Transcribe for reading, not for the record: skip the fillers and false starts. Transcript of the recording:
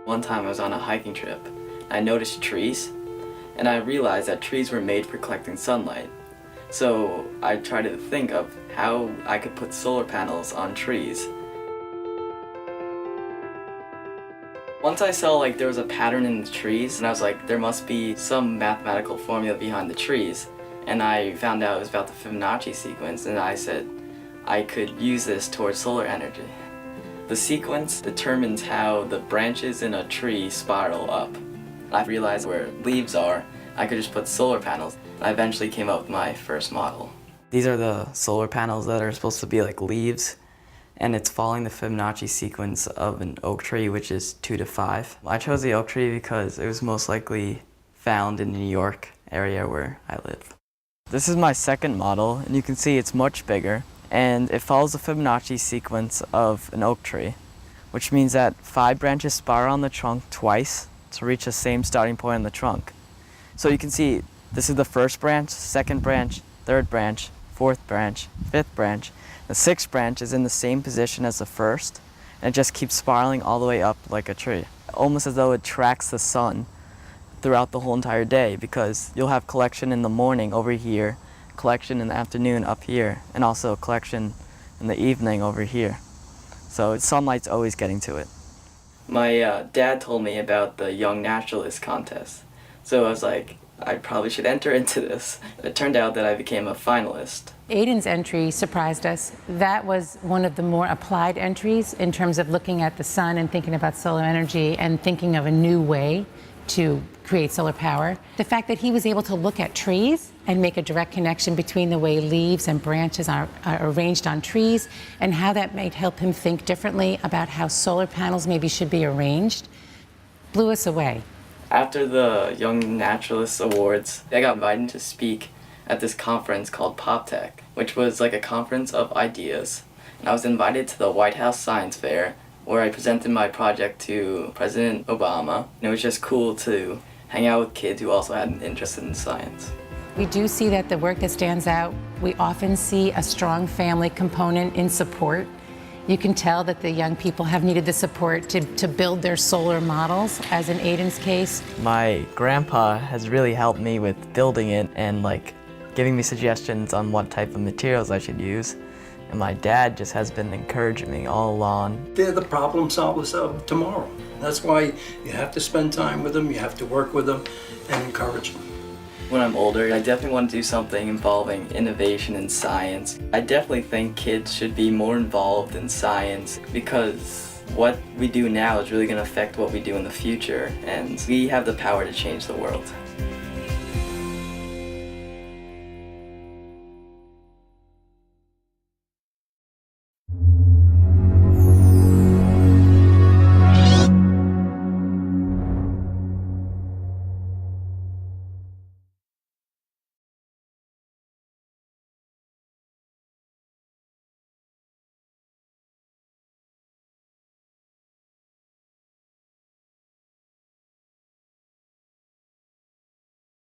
One time I was on a hiking trip. I noticed trees, and I realized that trees were made for collecting sunlight. So I tried to think of how I could put solar panels on trees. Once I saw there was a pattern in the trees, and I was like, there must be some mathematical formula behind the trees. And I found out it was about the Fibonacci sequence, and I said I could use this towards solar energy. The sequence determines how the branches in a tree spiral up. I realized where leaves are, I could just put solar panels. I eventually came up with my first model. These are the solar panels that are supposed to be like leaves, and it's following the Fibonacci sequence of an oak tree, which is 2 to 5. I chose the oak tree because it was most likely found in the New York area where I live. This is my second model, and you can see it's much bigger, and it follows the Fibonacci sequence of an oak tree, which means that 5 branches spiral on the trunk twice to reach the same starting point on the trunk. So you can see this is the first branch, second branch, third branch, fourth branch, fifth branch. The sixth branch is in the same position as the first, and it just keeps spiraling all the way up like a tree, almost as though it tracks the sun throughout the whole entire day, because you'll have collection in the morning over here, collection in the afternoon up here, and also collection in the evening over here. So sunlight's always getting to it. My dad told me about the Young Naturalist contest, so I was like, I probably should enter into this. It turned out that I became a finalist. Aiden's entry surprised us. That was one of the more applied entries in terms of looking at the sun and thinking about solar energy and thinking of a new way to create solar power. The fact that he was able to look at trees and make a direct connection between the way leaves and branches are arranged on trees and how that might help him think differently about how solar panels maybe should be arranged blew us away. After the Young Naturalist Awards, I got invited to speak at this conference called PopTech, which was like a conference of ideas. And I was invited to the White House Science Fair, where I presented my project to President Obama. And it was just cool to hang out with kids who also had an interest in science. We do see that the work that stands out, we often see a strong family component in support. You can tell that the young people have needed the support to build their solar models, as in Aiden's case. My grandpa has really helped me with building it and giving me suggestions on what type of materials I should use. And my dad just has been encouraging me all along. They're the problem solvers of tomorrow. That's why you have to spend time with them, you have to work with them and encourage them. When I'm older, I definitely want to do something involving innovation and science. I definitely think kids should be more involved in science, because what we do now is really going to affect what we do in the future, and we have the power to change the world.